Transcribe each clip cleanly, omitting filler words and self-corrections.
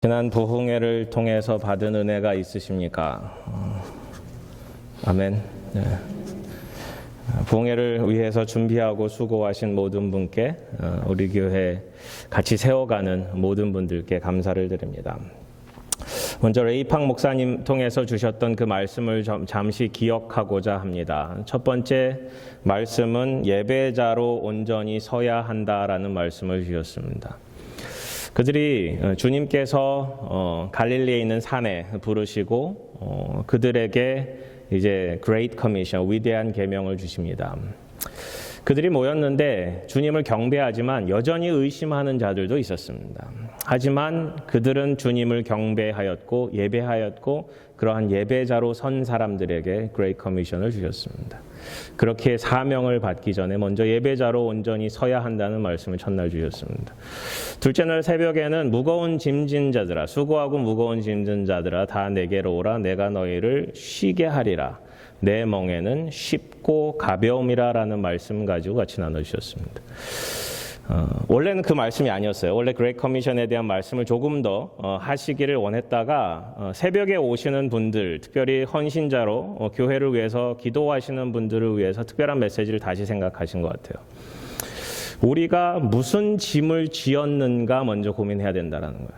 지난 부흥회를 통해서 받은 은혜가 있으십니까? 아멘. 네. 부흥회를 위해서 준비하고 수고하신 모든 분께, 우리 교회 같이 세워가는 모든 분들께 감사를 드립니다. 먼저 레이팡 목사님 통해서 주셨던 그 말씀을 잠시 기억하고자 합니다. 첫 번째 말씀은 예배자로 온전히 서야 한다라는 말씀을 주셨습니다. 그들이 주님께서 갈릴리에 있는 산에 부르시고 그들에게 이제 Great Commission, 위대한 계명을 주십니다. 그들이 모였는데 주님을 경배하지만 여전히 의심하는 자들도 있었습니다. 하지만 그들은 주님을 경배하였고 예배하였고 그러한 예배자로 선 사람들에게 Great Commission을 주셨습니다. 그렇게 사명을 받기 전에 먼저 예배자로 온전히 서야 한다는 말씀을 첫날 주셨습니다. 둘째 날 새벽에는 무거운 짐진 자들아, 수고하고 무거운 짐진 자들아, 다 내게로 오라. 내가 너희를 쉬게 하리라. 내 멍에는 쉽고 가벼움이라라는 말씀 가지고 같이 나눠주셨습니다. 원래는 그 말씀이 아니었어요. 원래 그레이트 커미션에 대한 말씀을 조금 더 하시기를 원했다가 새벽에 오시는 분들, 특별히 헌신자로 교회를 위해서 기도하시는 분들을 위해서 특별한 메시지를 다시 생각하신 것 같아요. 우리가 무슨 짐을 지었는가 먼저 고민해야 된다는 거예요.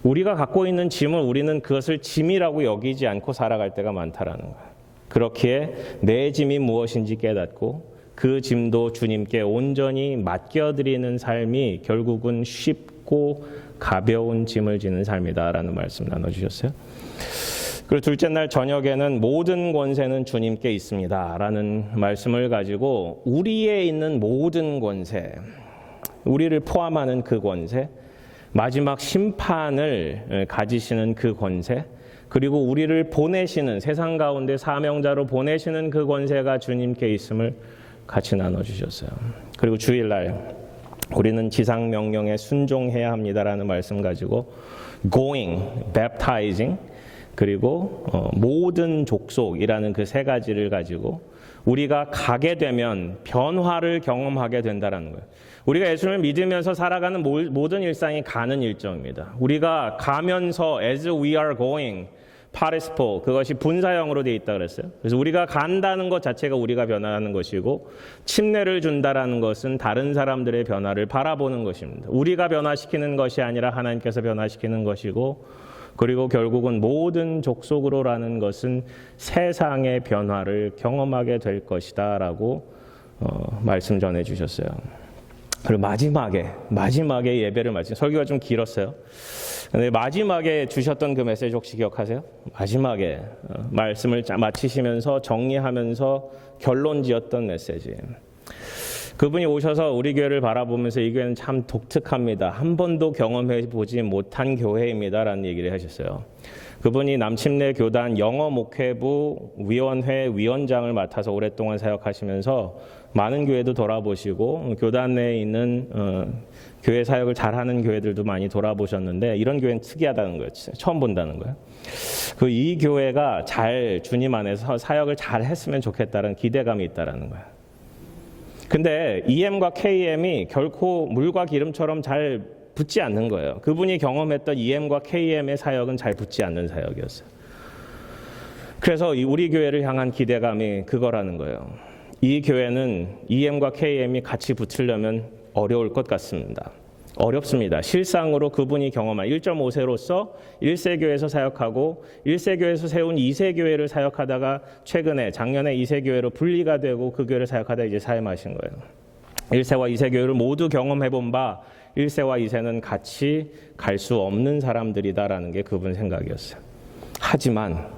우리가 갖고 있는 짐을 우리는 그것을 짐이라고 여기지 않고 살아갈 때가 많다라는 거예요. 그렇기에 내 짐이 무엇인지 깨닫고 그 짐도 주님께 온전히 맡겨드리는 삶이 결국은 쉽고 가벼운 짐을 지는 삶이다라는 말씀 나눠주셨어요. 그리고 둘째 날 저녁에는 모든 권세는 주님께 있습니다라는 말씀을 가지고 우리에 있는 모든 권세, 우리를 포함하는 그 권세, 마지막 심판을 가지시는 그 권세, 그리고 우리를 보내시는 세상 가운데 사명자로 보내시는 그 권세가 주님께 있음을 같이 나눠주셨어요. 그리고 주일날 우리는 지상 명령에 순종해야 합니다라는 말씀 가지고 going, baptizing, 그리고 모든 족속이라는 그 세 가지를 가지고 우리가 가게 되면 변화를 경험하게 된다는 거예요. 우리가 예수님을 믿으면서 살아가는 모든 일상이 가는 일정입니다. 우리가 가면서 as we are going, 파레스포, 그것이 분사형으로 되어 있다고 그랬어요. 그래서 우리가 간다는 것 자체가 우리가 변화하는 것이고 침례를 준다라는 것은 다른 사람들의 변화를 바라보는 것입니다. 우리가 변화시키는 것이 아니라 하나님께서 변화시키는 것이고, 그리고 결국은 모든 족속으로라는 것은 세상의 변화를 경험하게 될 것이다 라고 말씀 전해주셨어요. 그리고 마지막에 예배를 마친, 설교가 좀 길었어요. 근데 마지막에 주셨던 그 메시지 혹시 기억하세요? 마지막에 말씀을 마치시면서 정리하면서 결론 지었던 메시지. 그분이 오셔서 우리 교회를 바라보면서 이 교회는 참 독특합니다. 한 번도 경험해 보지 못한 교회입니다 라는 얘기를 하셨어요. 그분이 남침내 교단 영어 목회부 위원회 위원장을 맡아서 오랫동안 사역하시면서 많은 교회도 돌아보시고 교단 내에 있는 교회 사역을 잘하는 교회들도 많이 돌아보셨는데 이런 교회는 특이하다는 거예요. 처음 본다는 거예요. 이 교회가 잘 주님 안에서 사역을 잘 했으면 좋겠다는 기대감이 있다는 거예요. 근데 EM과 KM이 결코 물과 기름처럼 잘 붙지 않는 거예요. 그분이 경험했던 EM과 KM의 사역은 잘 붙지 않는 사역이었어요. 그래서 우리 교회를 향한 기대감이 그거라는 거예요. 이 교회는 EM과 KM이 같이 붙으려면 어려울 것 같습니다. 어렵습니다. 실상으로 그분이 경험한 1.5세로서 1세교회에서 사역하고 1세교회에서 세운 2세교회를 사역하다가 최근에 작년에 2세교회로 분리가 되고 그 교회를 사역하다 이제 사임하신 거예요. 1세와 2세교회를 모두 경험해본 바 1세와 2세는 같이 갈 수 없는 사람들이다라는 게 그분 생각이었어요. 하지만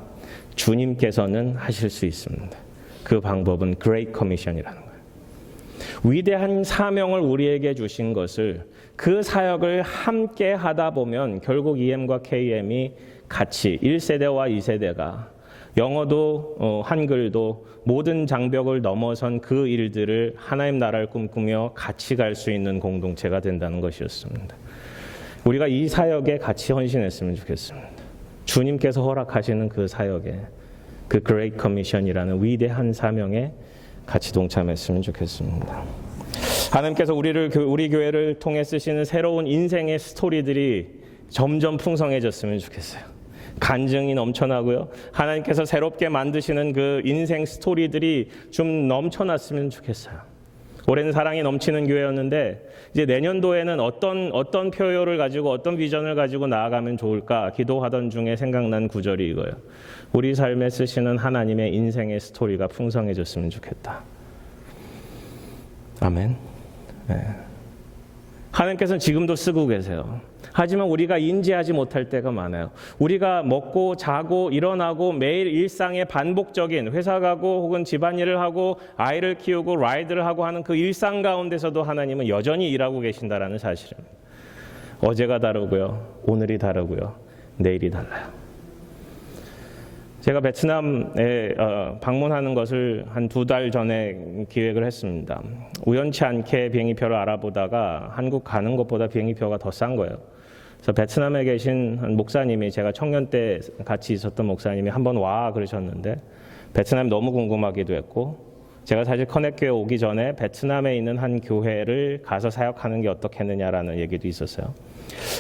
주님께서는 하실 수 있습니다. 그 방법은 Great Commission이라는 거예요. 위대한 사명을 우리에게 주신 것을 그 사역을 함께 하다 보면 결국 EM과 KM이 같이 1세대와 2세대가 영어도 한글도 모든 장벽을 넘어선 그 일들을 하나님 나라를 꿈꾸며 같이 갈 수 있는 공동체가 된다는 것이었습니다. 우리가 이 사역에 같이 헌신했으면 좋겠습니다. 주님께서 허락하시는 그 사역에 그 Great Commission이라는 위대한 사명에 같이 동참했으면 좋겠습니다. 하나님께서 우리 교회를 통해 쓰시는 새로운 인생의 스토리들이 점점 풍성해졌으면 좋겠어요. 간증이 넘쳐나고요. 하나님께서 새롭게 만드시는 그 인생 스토리들이 좀 넘쳐났으면 좋겠어요. 올해는 사랑이 넘치는 교회였는데 이제 내년도에는 어떤 표요를 가지고 어떤 비전을 가지고 나아가면 좋을까 기도하던 중에 생각난 구절이 이거예요. 우리 삶에 쓰시는 하나님의 인생의 스토리가 풍성해졌으면 좋겠다. 아멘. 네. 하나님께서는 지금도 쓰고 계세요. 하지만 우리가 인지하지 못할 때가 많아요. 우리가 먹고 자고 일어나고 매일 일상의 반복적인 회사 가고 혹은 집안일을 하고 아이를 키우고 라이드를 하고 하는 그 일상 가운데서도 하나님은 여전히 일하고 계신다라는 사실입니다. 어제가 다르고요. 오늘이 다르고요. 내일이 달라요. 제가 베트남에 방문하는 것을 한 2달 전에 기획을 했습니다. 우연치 않게 비행기표를 알아보다가 한국 가는 것보다 비행기표가 더 싼 거예요. 그래서 베트남에 계신 한 목사님이 제가 청년 때 같이 있었던 목사님이 한번 와 그러셨는데 베트남이 너무 궁금하기도 했고 제가 사실 커넥교회 오기 전에 베트남에 있는 한 교회를 가서 사역하는 게 어떻겠느냐라는 얘기도 있었어요.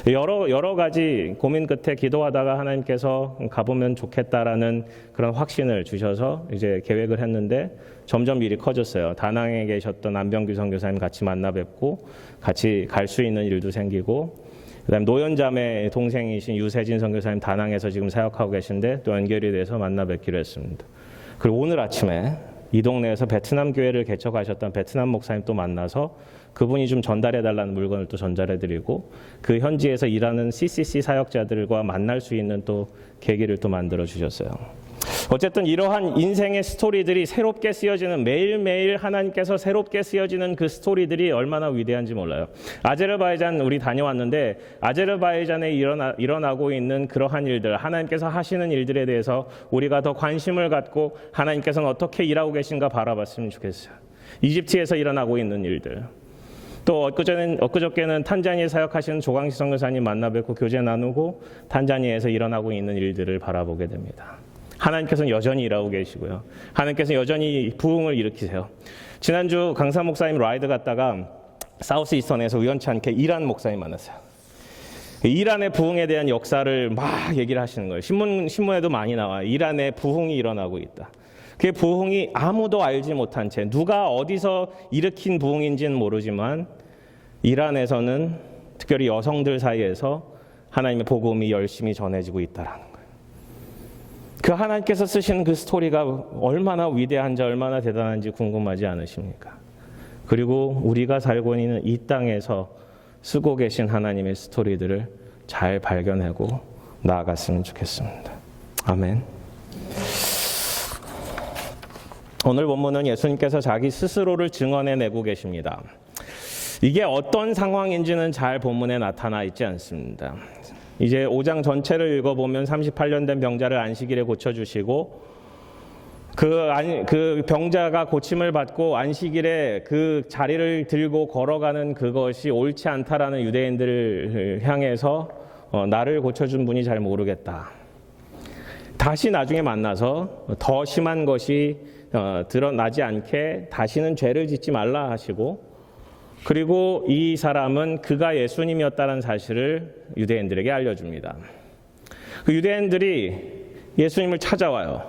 여러 가지 고민 끝에 기도하다가 하나님께서 가보면 좋겠다라는 그런 확신을 주셔서 이제 계획을 했는데 점점 일이 커졌어요. 다낭에 계셨던 안병규 선교사님 같이 만나 뵙고 같이 갈 수 있는 일도 생기고 그다음에 노연자매 동생이신 유세진 선교사님 다낭에서 지금 사역하고 계신데 또 연결이 돼서 만나 뵙기로 했습니다. 그리고 오늘 아침에 이 동네에서 베트남 교회를 개척하셨던 베트남 목사님 또 만나서 그분이 좀 전달해달라는 물건을 또 전달해드리고 그 현지에서 일하는 CCC 사역자들과 만날 수 있는 또 계기를 또 만들어 주셨어요. 어쨌든 이러한 인생의 스토리들이 새롭게 쓰여지는 매일매일 하나님께서 새롭게 쓰여지는 그 스토리들이 얼마나 위대한지 몰라요. 아제르바이잔 우리 다녀왔는데 아제르바이잔에 일어나고 있는 그러한 일들 하나님께서 하시는 일들에 대해서 우리가 더 관심을 갖고 하나님께서는 어떻게 일하고 계신가 바라봤으면 좋겠어요. 이집트에서 일어나고 있는 일들 또 엊그저께는 탄자니아 사역하시는 조광식 선교사님 만나 뵙고 교제 나누고 탄자니아에서 일어나고 있는 일들을 바라보게 됩니다. 하나님께서는 여전히 일하고 계시고요. 하나님께서는 여전히 부흥을 일으키세요. 지난주 강사 목사님 라이드 갔다가 사우스 이스턴에서 우연치 않게 이란 목사님 만났어요. 이란의 부흥에 대한 역사를 막 얘기를 하시는 거예요. 신문에도 많이 나와요. 이란의 부흥이 일어나고 있다. 그 부흥이 아무도 알지 못한 채 누가 어디서 일으킨 부흥인지는 모르지만 이란에서는 특별히 여성들 사이에서 하나님의 복음이 열심히 전해지고 있다라는 거예요. 그 하나님께서 쓰시는 그 스토리가 얼마나 위대한지 얼마나 대단한지 궁금하지 않으십니까? 그리고 우리가 살고 있는 이 땅에서 쓰고 계신 하나님의 스토리들을 잘 발견하고 나아갔으면 좋겠습니다. 아멘. 오늘 본문은 예수님께서 자기 스스로를 증언해내고 계십니다. 이게 어떤 상황인지는 잘 본문에 나타나 있지 않습니다. 이제 5장 전체를 읽어보면 38년 된 병자를 안식일에 고쳐주시고 그 병자가 고침을 받고 안식일에 그 자리를 들고 걸어가는 그것이 옳지 않다라는 유대인들을 향해서 나를 고쳐준 분이 잘 모르겠다. 다시 나중에 만나서 더 심한 것이 드러나지 않게 다시는 죄를 짓지 말라 하시고 그리고 이 사람은 그가 예수님이었다는 사실을 유대인들에게 알려줍니다. 그 유대인들이 예수님을 찾아와요.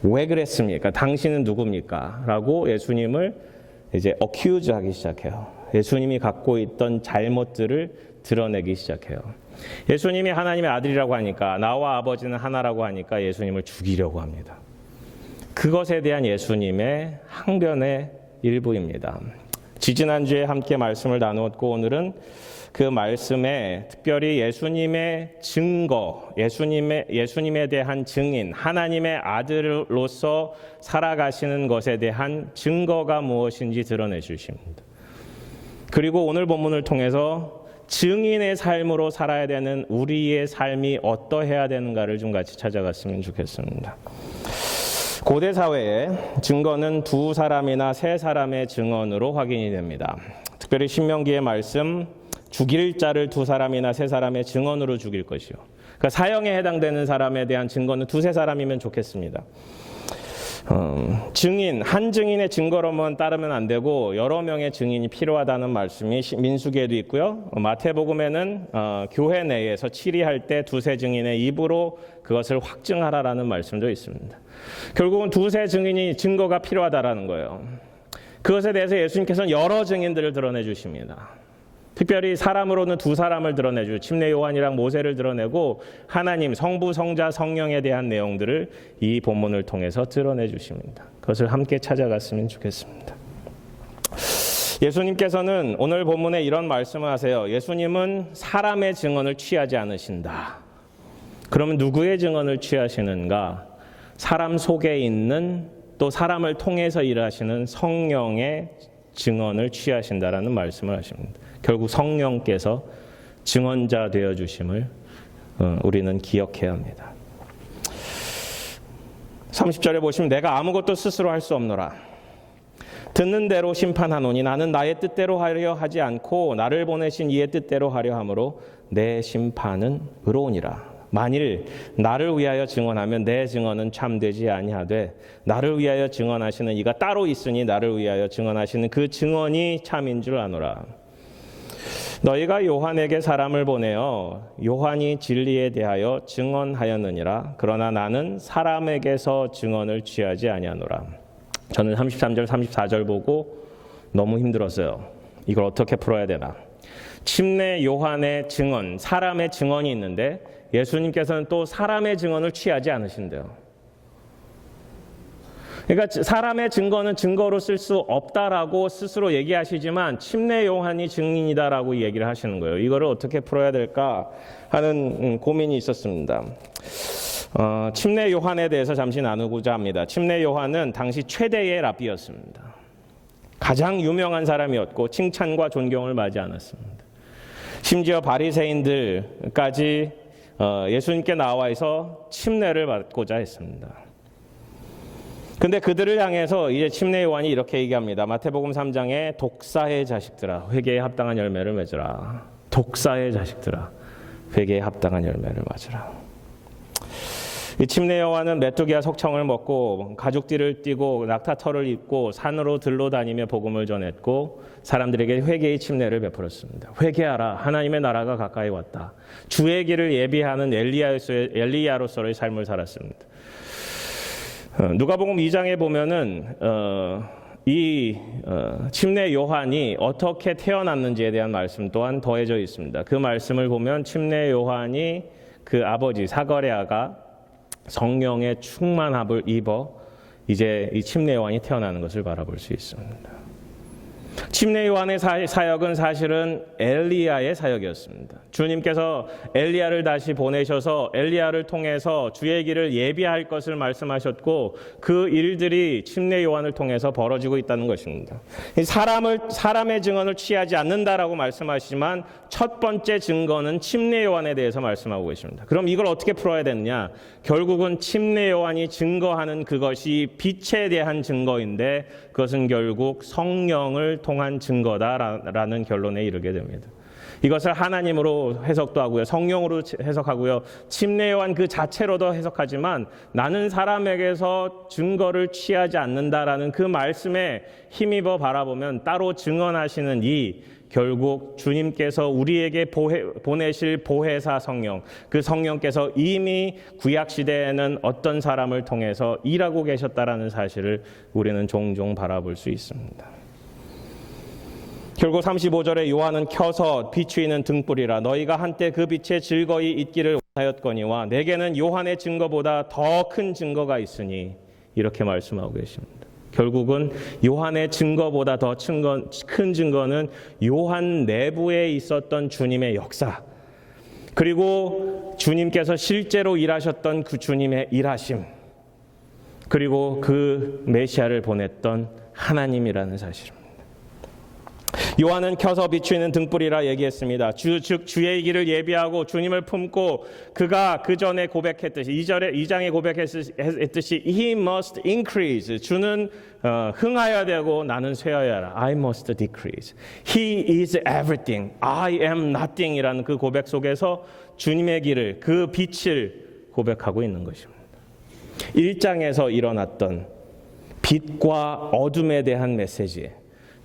왜 그랬습니까? 당신은 누굽니까? 라고 예수님을 이제 어큐즈하기 시작해요. 예수님이 갖고 있던 잘못들을 드러내기 시작해요. 예수님이 하나님의 아들이라고 하니까 나와 아버지는 하나라고 하니까 예수님을 죽이려고 합니다. 그것에 대한 예수님의 항변의 일부입니다. 지지난주에 함께 말씀을 나누었고 오늘은 그 말씀에 특별히 예수님의 증거, 예수님에 대한 증인, 하나님의 아들로서 살아가시는 것에 대한 증거가 무엇인지 드러내 주십니다. 그리고 오늘 본문을 통해서 증인의 삶으로 살아야 되는 우리의 삶이 어떠해야 되는가를 좀 같이 찾아갔으면 좋겠습니다. 고대 사회에 증거는 2사람이나 3사람의 증언으로 확인이 됩니다. 특별히 신명기의 말씀, 죽일 자를 2사람이나 3사람의 증언으로 죽일 것이요. 그러니까 사형에 해당되는 사람에 대한 증거는 2-3사람이면 좋겠습니다. 증인, 한 증인의 증거로만 따르면 안 되고 여러 명의 증인이 필요하다는 말씀이 민수기에도 있고요. 마태복음에는 교회 내에서 치리할 때 두세 증인의 입으로 그것을 확증하라라는 말씀도 있습니다. 결국은 두세 증인이 증거가 필요하다라는 거예요. 그것에 대해서 예수님께서는 여러 증인들을 드러내 주십니다. 특별히 사람으로는 두 사람을 드러내주고 침례 요한이랑 모세를 드러내고 하나님, 성부, 성자, 성령에 대한 내용들을 이 본문을 통해서 드러내 주십니다. 그것을 함께 찾아갔으면 좋겠습니다. 예수님께서는 오늘 본문에 이런 말씀을 하세요. 예수님은 사람의 증언을 취하지 않으신다. 그러면 누구의 증언을 취하시는가? 사람 속에 있는 또 사람을 통해서 일하시는 성령의 증언을 취하신다라는 말씀을 하십니다. 결국 성령께서 증언자 되어주심을 우리는 기억해야 합니다. 30절에 보시면 내가 아무것도 스스로 할 수 없노라. 듣는 대로 심판하노니 나는 나의 뜻대로 하려 하지 않고 나를 보내신 이의 뜻대로 하려 함으로 내 심판은 의로우니라. 만일 나를 위하여 증언하면 내 증언은 참되지 아니하되 나를 위하여 증언하시는 이가 따로 있으니 나를 위하여 증언하시는 그 증언이 참인 줄 아노라. 너희가 요한에게 사람을 보내어 요한이 진리에 대하여 증언하였느니라. 그러나 나는 사람에게서 증언을 취하지 아니하노라. 저는 33절 34절 보고 너무 힘들었어요. 이걸 어떻게 풀어야 되나. 침례 요한의 증언, 사람의 증언이 있는데 예수님께서는 또 사람의 증언을 취하지 않으신대요. 그러니까 사람의 증거는 증거로 쓸 수 없다라고 스스로 얘기하시지만 침례 요한이 증인이다라고 얘기를 하시는 거예요. 이거를 어떻게 풀어야 될까 하는 고민이 있었습니다. 침례 요한에 대해서 잠시 나누고자 합니다. 침례 요한은 당시 최대의 랍비였습니다. 가장 유명한 사람이었고 칭찬과 존경을 받지 않았습니다. 심지어 바리새인들까지 예수님께 나와서 침례를 받고자 했습니다. 근데 그들을 향해서 이제 침례 요한이 이렇게 얘기합니다. 마태복음 3장에 독사의 자식들아 회개에 합당한 열매를 맺으라. 독사의 자식들아 회개에 합당한 열매를 맞으라. 이 침례 요한은 메뚜기와 석청을 먹고 가죽띠를 띠고 낙타털을 입고 산으로 들러 다니며 복음을 전했고 사람들에게 회개의 침례를 베풀었습니다. 회개하라. 하나님의 나라가 가까이 왔다. 주의 길을 예비하는 엘리야로서의 삶을 살았습니다. 누가복음 2장에 보면은 이 침례 요한이 어떻게 태어났는지에 대한 말씀 또한 더해져 있습니다. 그 말씀을 보면 침례 요한이 그 아버지 사거랴가 성령의 충만함을 입어 이제 이 침례 요한이 태어나는 것을 바라볼 수 있습니다. 침례 요한의 사역은 사실은 엘리야의 사역이었습니다. 주님께서 엘리야를 다시 보내셔서 엘리야를 통해서 주의 길을 예비할 것을 말씀하셨고 그 일들이 침례 요한을 통해서 벌어지고 있다는 것입니다. 사람의 증언을 취하지 않는다라고 말씀하시지만 첫 번째 증거는 침례 요한에 대해서 말씀하고 계십니다. 그럼 이걸 어떻게 풀어야 되느냐? 결국은 침례 요한이 증거하는 그것이 빛에 대한 증거인데 그것은 결국 성령을 통한 증거다라는 결론에 이르게 됩니다. 이것을 하나님으로 해석도 하고요. 성령으로 해석하고요. 침례 요한 그 자체로도 해석하지만 나는 사람에게서 증거를 취하지 않는다라는 그 말씀에 힘입어 바라보면 따로 증언하시는 이 결국 주님께서 우리에게 보내실 보혜사 성령, 그 성령께서 이미 구약시대에는 어떤 사람을 통해서 일하고 계셨다라는 사실을 우리는 종종 바라볼 수 있습니다. 결국 35절에 요한은 켜서 비추이는 등불이라 너희가 한때 그 빛에 즐거이 있기를 원하였거니와 내게는 요한의 증거보다 더 큰 증거가 있으니 이렇게 말씀하고 계십니다. 결국은 요한의 증거보다 더 큰 증거는 요한 내부에 있었던 주님의 역사 그리고 주님께서 실제로 일하셨던 그 주님의 일하심 그리고 그 메시아를 보냈던 하나님이라는 사실입니다. 요한은 켜서 비추이는 등불이라 얘기했습니다. 즉 주의 길을 예비하고 주님을 품고 그가 그 전에 고백했듯이 2장에 고백했듯이 He must increase. 주는 흥하여야 되고 나는 쇠하여야 하라. I must decrease. He is everything. I am nothing 이라는 그 고백 속에서 주님의 길을 그 빛을 고백하고 있는 것입니다. 1장에서 일어났던 빛과 어둠에 대한 메시지,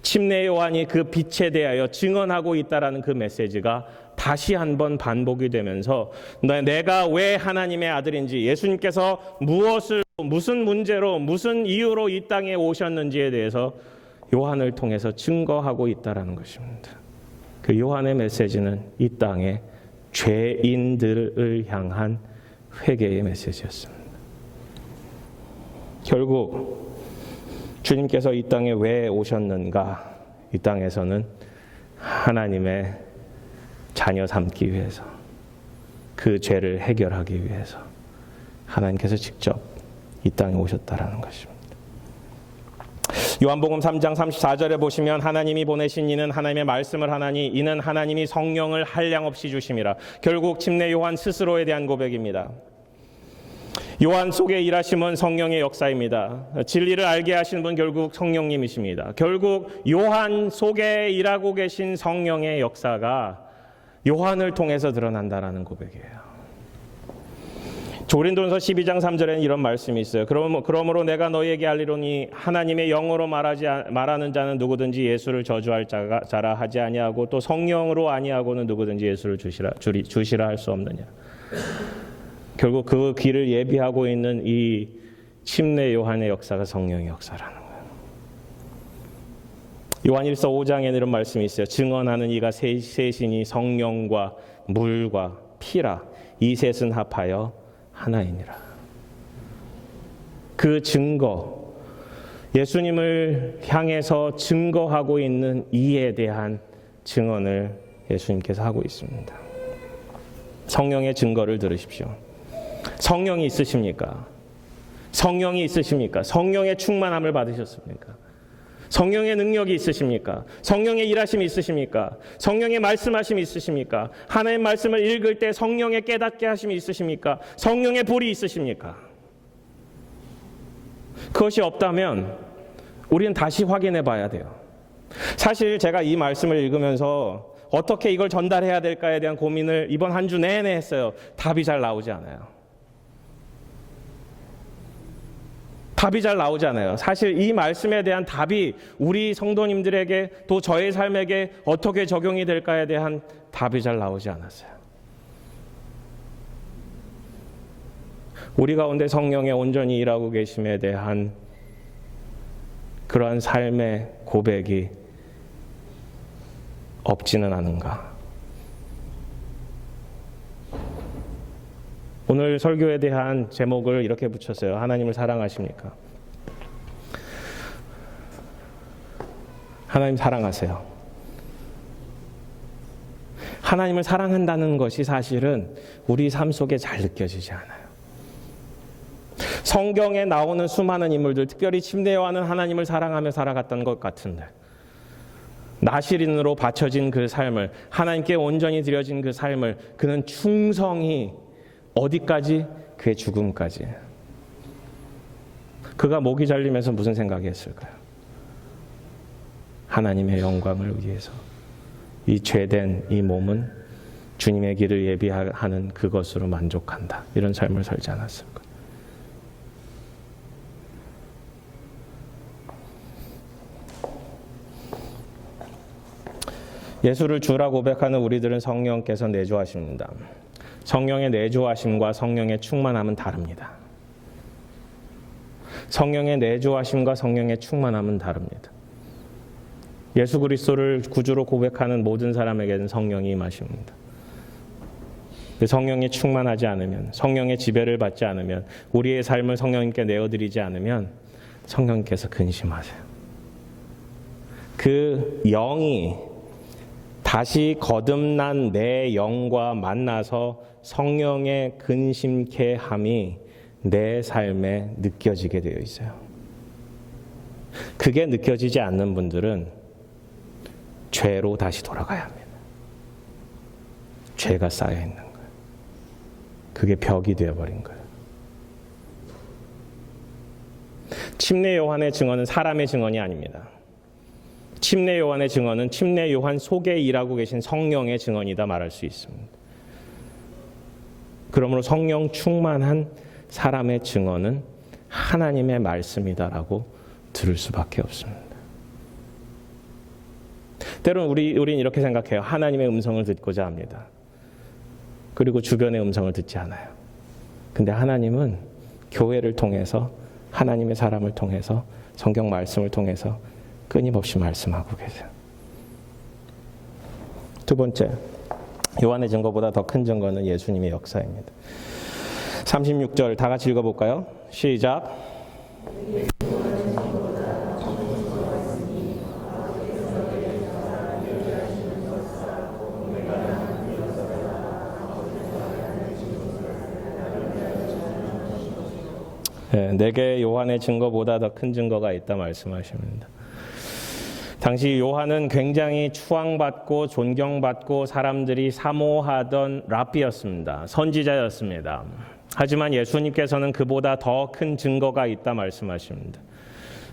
침례 요한이 그 빛에 대하여 증언하고 있다라는 그 메시지가 다시 한번 반복이 되면서 내가 왜 하나님의 아들인지, 예수님께서 무슨 문제로, 무슨 이유로 이 땅에 오셨는지에 대해서 요한을 통해서 증거하고 있다라는 것입니다. 그 요한의 메시지는 이 땅의 죄인들을 향한 회개의 메시지였습니다. 결국 주님께서 이 땅에 왜 오셨는가? 이 땅에서는 하나님의 자녀 삼기 위해서, 그 죄를 해결하기 위해서 하나님께서 직접 이 땅에 오셨다라는 것입니다. 요한복음 3장 34절에 보시면 하나님이 보내신 이는 하나님의 말씀을 하나니 이는 하나님이 성령을 한량없이 주심이라. 결국 침례 요한 스스로에 대한 고백입니다. 요한 속에 일하심은 성령의 역사입니다. 진리를 알게 하신 분 결국 성령님이십니다. 결국 요한 속에 일하고 계신 성령의 역사가 요한을 통해서 드러난다라는 고백이에요. 고린도전서 12장 3절에는 이런 말씀이 있어요. 그러므로 내가 너희에게 알리로니 하나님의 영으로 말하는 자는 누구든지 예수를 저주할 자라 하지 아니하고 또 성령으로 아니하고는 누구든지 예수를 주시라 할 수 없느냐. 결국 그 길을 예비하고 있는 이 침례 요한의 역사가 성령의 역사라는 거예요. 요한일서 5장에는 이런 말씀이 있어요. 증언하는 이가 셋이니 성령과 물과 피라. 이 셋은 합하여 하나이니라. 그 증거, 예수님을 향해서 증거하고 있는 이에 대한 증언을 예수님께서 하고 있습니다. 성령의 증거를 들으십시오. 성령이 있으십니까? 성령이 있으십니까? 성령의 충만함을 받으셨습니까? 성령의 능력이 있으십니까? 성령의 일하심이 있으십니까? 성령의 말씀하심이 있으십니까? 하나님의 말씀을 읽을 때 성령의 깨닫게 하심이 있으십니까? 성령의 불이 있으십니까? 그것이 없다면 우리는 다시 확인해 봐야 돼요. 사실 제가 이 말씀을 읽으면서 어떻게 이걸 전달해야 될까에 대한 고민을 이번 한 주 내내 했어요. 답이 잘 나오지 않아요. 답이 잘 나오지 않아요. 사실 이 말씀에 대한 답이 우리 성도님들에게 또 저의 삶에게 어떻게 적용이 될까에 대한 답이 잘 나오지 않았어요. 우리 가운데 성령의 온전히 일하고 계심에 대한 그러한 삶의 고백이 없지는 않은가. 오늘 설교에 대한 제목을 이렇게 붙였어요. 하나님을 사랑하십니까? 하나님 사랑하세요. 하나님을 사랑한다는 것이 사실은 우리 삶 속에 잘 느껴지지 않아요. 성경에 나오는 수많은 인물들, 특별히 침례 요한은 하나님을 사랑하며 살아갔던 것 같은데, 나시린으로 바쳐진 그 삶을, 하나님께 온전히 드려진 그 삶을 그는 충성히 어디까지? 그의 죽음까지. 그가 목이 잘리면서 무슨 생각이 했을까요? 하나님의 영광을 위해서 이 죄된 이 몸은 주님의 길을 예비하는 그것으로 만족한다. 이런 삶을 살지 않았을까요? 예수를 주라 고백하는 우리들은 성령께서 내주하십니다. 성령의 내주하심과 성령의 충만함은 다릅니다. 성령의 내주하심과 성령의 충만함은 다릅니다. 예수 그리스도를 구주로 고백하는 모든 사람에게는 성령이 임하십니다. 성령이 충만하지 않으면, 성령의 지배를 받지 않으면, 우리의 삶을 성령님께 내어드리지 않으면 성령님께서 근심하세요. 그 영이 다시 거듭난 내 영과 만나서 성령의 근심케 함이 내 삶에 느껴지게 되어 있어요. 그게 느껴지지 않는 분들은 죄로 다시 돌아가야 합니다. 죄가 쌓여 있는 거예요. 그게 벽이 되어버린 거예요. 침례 요한의 증언은 사람의 증언이 아닙니다. 침례 요한의 증언은 침례 요한 속에 일하고 계신 성령의 증언이다 말할 수 있습니다. 그러므로 성령 충만한 사람의 증언은 하나님의 말씀이다라고 들을 수밖에 없습니다. 때로는 우리는 이렇게 생각해요. 하나님의 음성을 듣고자 합니다. 그리고 주변의 음성을 듣지 않아요. 근데 하나님은 교회를 통해서, 하나님의 사람을 통해서, 성경 말씀을 통해서 끊임없이 말씀하고 계세요. 두 번째, 요한의 증거보다 더 큰 증거는 예수님의 역사입니다. 36절 다 같이 읽어볼까요? 시작. 네, 내게 요한의 증거보다 더 큰 증거가 있다 말씀하십니다. 당시 요한은 굉장히 추앙받고 존경받고 사람들이 사모하던 랍비였습니다. 선지자였습니다. 하지만 예수님께서는 그보다 더 큰 증거가 있다 말씀하십니다.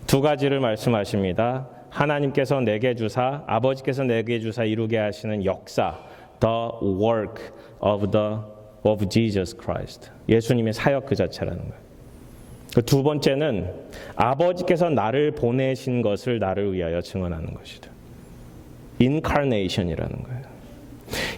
두 가지를 말씀하십니다. 하나님께서 내게 주사, 아버지께서 내게 주사 이루게 하시는 역사, the work of Jesus Christ. 예수님의 사역 그 자체라는 거예요. 두 번째는 아버지께서 나를 보내신 것을 나를 위하여 증언하는 것이다. 인카네이션이라는 거예요.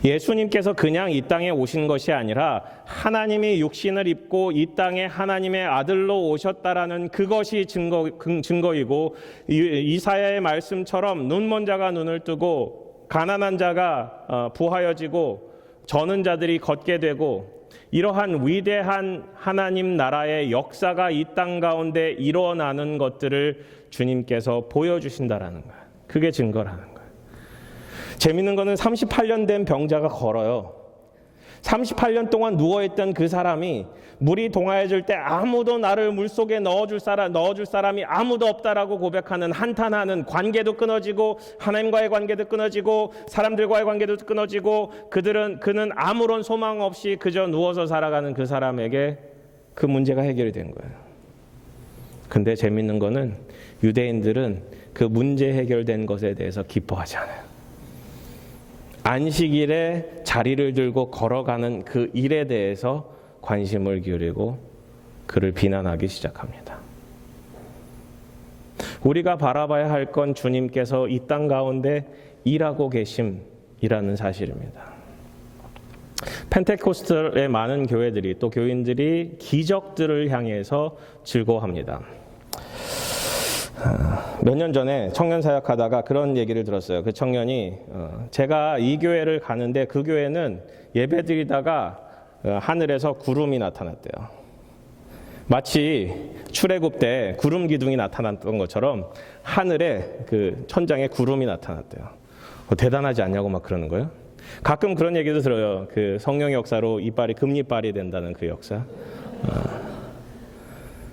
예수님께서 그냥 이 땅에 오신 것이 아니라 하나님이 육신을 입고 이 땅에 하나님의 아들로 오셨다라는 그것이 증거이고, 이사야의 말씀처럼 눈먼 자가 눈을 뜨고 가난한 자가 부하여지고 저는 자들이 걷게 되고, 이러한 위대한 하나님 나라의 역사가 이 땅 가운데 일어나는 것들을 주님께서 보여주신다라는 거예요. 그게 증거라는 거예요. 재밌는 거는 38년 된 병자가 걸어요. 38년 동안 누워있던 그 사람이 물이 동하여질 때 아무도 나를 물속에 넣어줄 사람이 아무도 없다라고 고백하는, 한탄하는, 관계도 끊어지고 하나님과의 관계도 끊어지고 사람들과의 관계도 끊어지고 그는 아무런 소망 없이 그저 누워서 살아가는 그 사람에게 그 문제가 해결이 된 거예요. 근데 재밌는 거는 유대인들은 그 문제 해결된 것에 대해서 기뻐하지 않아요. 안식일에 자리를 들고 걸어가는 그 일에 대해서 관심을 기울이고 그를 비난하기 시작합니다. 우리가 바라봐야 할 건 주님께서 이 땅 가운데 일하고 계심이라는 사실입니다. 펜테코스텔의 많은 교회들이, 또 교인들이 기적들을 향해서 즐거워합니다. 몇 년 전에 청년 사역하다가 그런 얘기를 들었어요. 그 청년이 제가 이 교회를 가는데 그 교회는 예배드리다가 하늘에서 구름이 나타났대요. 마치 출애굽 때 구름 기둥이 나타났던 것처럼 하늘에 그 천장에 구름이 나타났대요. 대단하지 않냐고 막 그러는 거예요. 가끔 그런 얘기도 들어요. 그 성령의 역사로 이빨이 금리빨이 된다는 그 역사.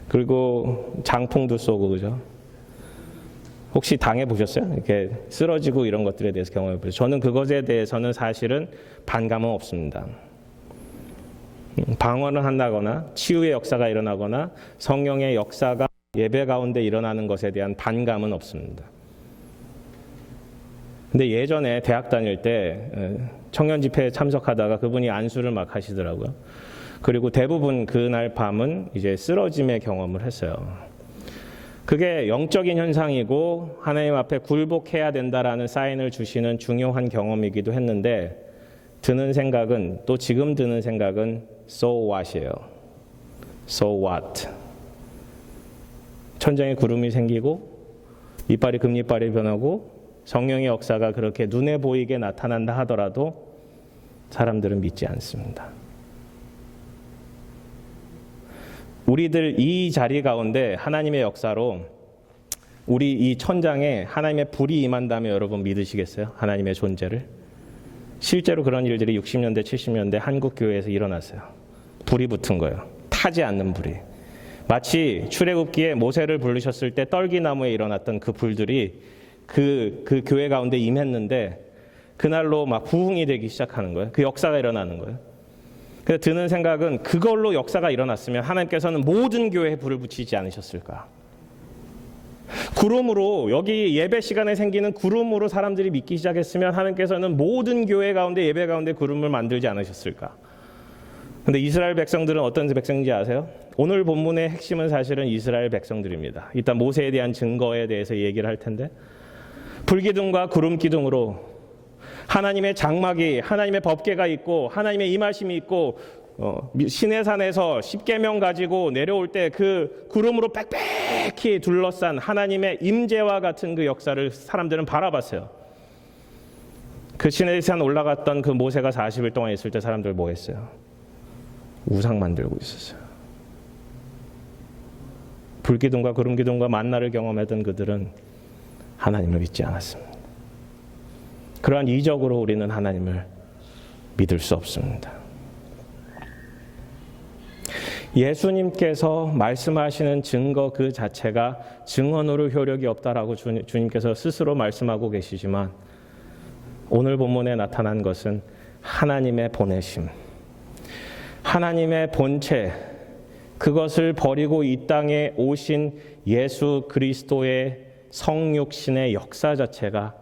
그리고 장풍도 쏘고, 그죠? 혹시 당해보셨어요? 이렇게 쓰러지고 이런 것들에 대해서 경험해보셨어요? 저는 그것에 대해서는 사실은 반감은 없습니다. 방언을 한다거나 치유의 역사가 일어나거나 성령의 역사가 예배 가운데 일어나는 것에 대한 반감은 없습니다. 근데 예전에 대학 다닐 때 청년 집회에 참석하다가 그분이 안수를 막 하시더라고요. 그리고 대부분 그날 밤은 이제 쓰러짐의 경험을 했어요. 그게 영적인 현상이고 하나님 앞에 굴복해야 된다라는 사인을 주시는 중요한 경험이기도 했는데, 드는 생각은, 또 지금 드는 생각은 so what이에요. so what. 천장에 구름이 생기고 이빨이 금이빨이 변하고 성령의 역사가 그렇게 눈에 보이게 나타난다 하더라도 사람들은 믿지 않습니다. 우리들 이 자리 가운데 하나님의 역사로 우리 이 천장에 하나님의 불이 임한다면 여러분 믿으시겠어요? 하나님의 존재를? 실제로 그런 일들이 60년대, 70년대 한국 교회에서 일어났어요. 불이 붙은 거예요. 타지 않는 불이. 마치 출애굽기에 모세를 부르셨을 때 떨기나무에 일어났던 그 불들이 그 교회 가운데 임했는데 그날로 막 부흥이 되기 시작하는 거예요. 그 역사가 일어나는 거예요. 그래서 드는 생각은 그걸로 역사가 일어났으면 하나님께서는 모든 교회에 불을 붙이지 않으셨을까? 구름으로, 여기 예배 시간에 생기는 구름으로 사람들이 믿기 시작했으면 하나님께서는 모든 교회 가운데, 예배 가운데 구름을 만들지 않으셨을까? 근데 이스라엘 백성들은 어떤 백성인지 아세요? 오늘 본문의 핵심은 사실은 이스라엘 백성들입니다. 이따 모세에 대한 증거에 대해서 얘기를 할 텐데, 불기둥과 구름기둥으로 하나님의 장막이, 하나님의 법궤가 있고 하나님의 임하심이 있고 시내산에서 십계명 가지고 내려올 때 그 구름으로 빽빽히 둘러싼 하나님의 임재와 같은 그 역사를 사람들은 바라봤어요. 그 시내산 올라갔던 그 모세가 40일 동안 있을 때 사람들 뭐 했어요? 우상 만들고 있었어요. 불기둥과 구름기둥과 만나를 경험했던 그들은 하나님을 믿지 않았습니다. 그러한 이적으로 우리는 하나님을 믿을 수 없습니다. 예수님께서 말씀하시는 증거 그 자체가 증언으로 효력이 없다라고 주님께서 스스로 말씀하고 계시지만, 오늘 본문에 나타난 것은 하나님의 보내심, 하나님의 본체, 그것을 버리고 이 땅에 오신 예수 그리스도의 성육신의 역사 자체가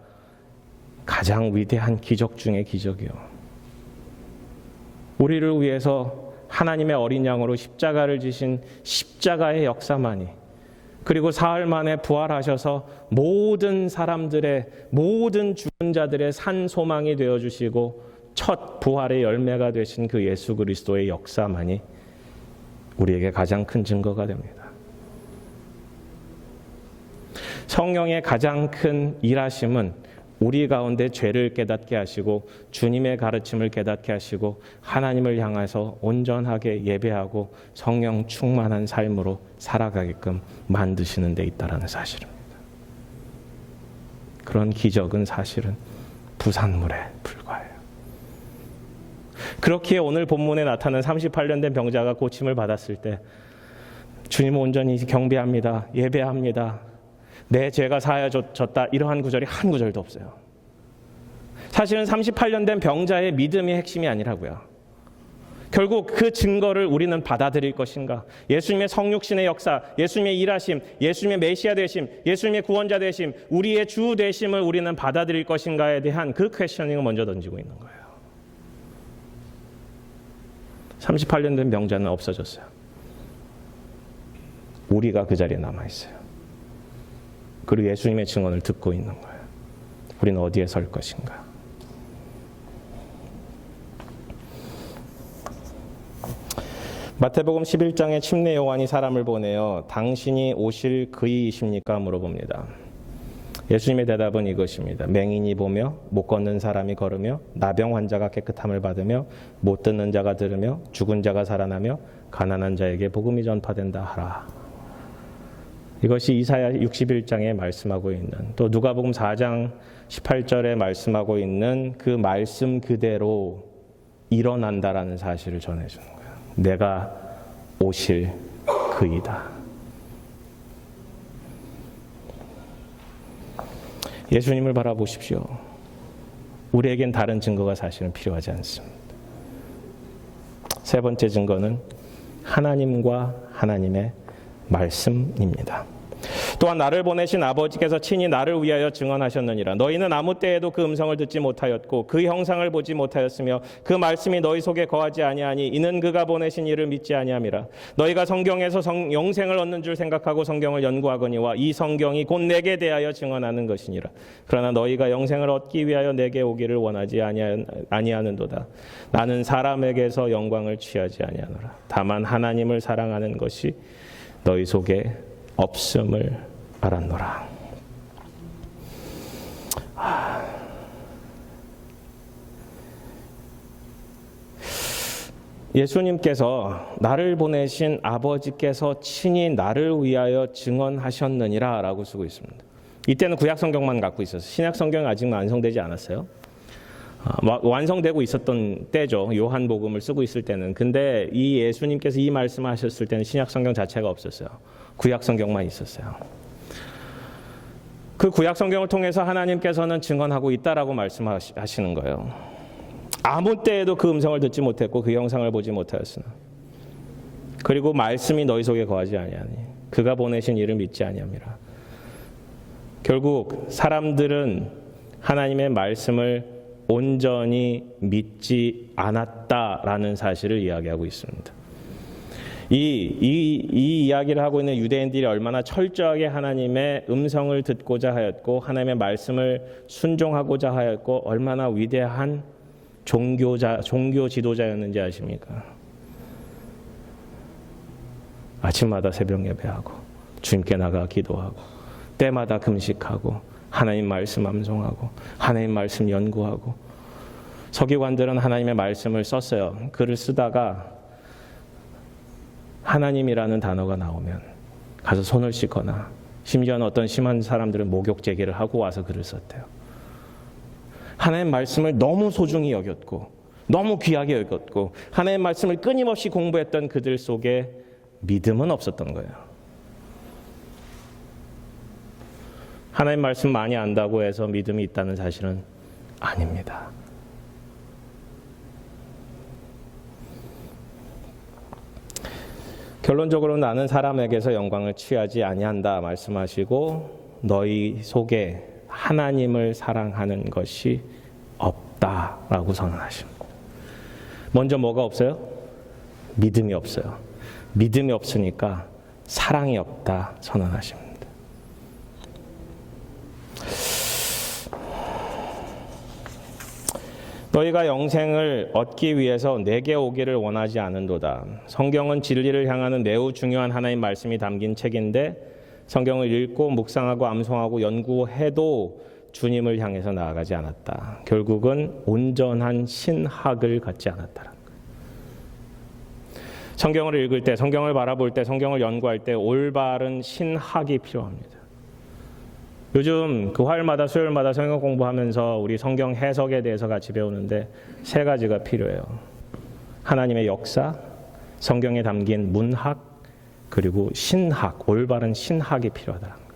가장 위대한 기적 중의 기적이요. 우리를 위해서 하나님의 어린 양으로 십자가를 지신 십자가의 역사만이, 그리고 사흘 만에 부활하셔서 모든 사람들의, 모든 죽은 자들의 산 소망이 되어주시고 첫 부활의 열매가 되신 그 예수 그리스도의 역사만이 우리에게 가장 큰 증거가 됩니다. 성령의 가장 큰 일하심은 우리 가운데 죄를 깨닫게 하시고 주님의 가르침을 깨닫게 하시고 하나님을 향해서 온전하게 예배하고 성령 충만한 삶으로 살아가게끔 만드시는 데 있다라는 사실입니다. 그런 기적은 사실은 부산물에 불과해요. 그렇기에 오늘 본문에 나타난 38년 된 병자가 고침을 받았을 때 주님은 온전히 경배합니다. 예배합니다. 내 죄가 사하여졌다, 이러한 구절이 한 구절도 없어요. 사실은 38년 된 병자의 믿음이 핵심이 아니라고요. 결국 그 증거를 우리는 받아들일 것인가? 예수님의 성육신의 역사, 예수님의 일하심, 예수님의 메시아 되심, 예수님의 구원자 되심, 우리의 주 되심을 우리는 받아들일 것인가에 대한 그 퀘셔닝을 먼저 던지고 있는 거예요. 38년 된 병자는 없어졌어요. 우리가 그 자리에 남아있어요. 그리고 예수님의 증언을 듣고 있는 거예요. 우리는 어디에 설 것인가? 마태복음 11장에 침례 요한이 사람을 보내어 당신이 오실 그이이십니까? 물어봅니다. 예수님의 대답은 이것입니다. 맹인이 보며 못 걷는 사람이 걸으며 나병 환자가 깨끗함을 받으며 못 듣는 자가 들으며 죽은 자가 살아나며 가난한 자에게 복음이 전파된다 하라. 이것이 이사야 61장에 말씀하고 있는, 또 누가복음 4장 18절에 말씀하고 있는 그 말씀 그대로 일어난다라는 사실을 전해주는 거예요. 내가 오실 그이다. 예수님을 바라보십시오. 우리에겐 다른 증거가 사실은 필요하지 않습니다. 세 번째 증거는 하나님과 하나님의 말씀입니다. 또한 나를 보내신 아버지께서 친히 나를 위하여 증언하셨느니라. 너희는 아무 때에도 그 음성을 듣지 못하였고 그 형상을 보지 못하였으며 그 말씀이 너희 속에 거하지 아니하니 이는 그가 보내신 이를 믿지 아니함이라. 너희가 성경에서 영생을 얻는 줄 생각하고 성경을 연구하거니와 이 성경이 곧 내게 대하여 증언하는 것이니라. 그러나 너희가 영생을 얻기 위하여 내게 오기를 원하지 아니하는도다. 나는 사람에게서 영광을 취하지 아니하노라. 다만 하나님을 사랑하는 것이 너희 속에 없음을 알았노라. 예수님께서 나를 보내신 아버지께서 친히 나를 위하여 증언하셨느니라 라고 쓰고 있습니다. 이때는 구약 성경만 갖고 있었어요. 신약 성경은 아직 완성되지 않았어요. 완성되고 있었던 때죠. 요한복음을 쓰고 있을 때는. 근데 이 예수님께서 이 말씀을 하셨을 때는 신약 성경 자체가 없었어요. 구약 성경만 있었어요. 그 구약 성경을 통해서 하나님께서는 증언하고 있다라고 말씀하시는 거예요. 아무 때에도 그 음성을 듣지 못했고 그 형상을 보지 못하였으나 그리고 말씀이 너희 속에 거하지 아니하니 그가 보내신 이를 믿지 아니함이라. 결국 사람들은 하나님의 말씀을 온전히 믿지 않았다라는 사실을 이야기하고 있습니다. 이 이야기를 하고 있는 유대인들이 얼마나 철저하게 하나님의 음성을 듣고자 하였고 하나님의 말씀을 순종하고자 하였고 얼마나 위대한 종교 지도자였는지 아십니까? 아침마다 새벽 예배하고 주님께 나가 기도하고 때마다 금식하고 하나님 말씀 암송하고 하나님 말씀 연구하고 서기관들은 하나님의 말씀을 썼어요. 글을 쓰다가 하나님이라는 단어가 나오면 가서 손을 씻거나 심지어는 어떤 심한 사람들은 목욕 제기를 하고 와서 글을 썼대요. 하나님의 말씀을 너무 소중히 여겼고 너무 귀하게 여겼고 하나님의 말씀을 끊임없이 공부했던 그들 속에 믿음은 없었던 거예요. 하나님 말씀 많이 안다고 해서 믿음이 있다는 사실은 아닙니다. 결론적으로 나는 사람에게서 영광을 취하지 아니한다 말씀하시고 너희 속에 하나님을 사랑하는 것이 없다라고 선언하십니다. 먼저 뭐가 없어요? 믿음이 없어요. 믿음이 없으니까 사랑이 없다 선언하십니다. 너희가 영생을 얻기 위해서 내게 오기를 원하지 않은도다. 성경은 진리를 향하는 매우 중요한 하나님 말씀이 담긴 책인데 성경을 읽고 묵상하고 암송하고 연구해도 주님을 향해서 나아가지 않았다. 결국은 온전한 신학을 갖지 않았다는 거예요. 성경을 읽을 때, 성경을 바라볼 때, 성경을 연구할 때 올바른 신학이 필요합니다. 요즘 그 화요일마다 수요일마다 성경 공부하면서 우리 성경 해석에 대해서 같이 배우는데 세 가지가 필요해요. 하나님의 역사, 성경에 담긴 문학, 그리고 신학, 올바른 신학이 필요하다는 거예요.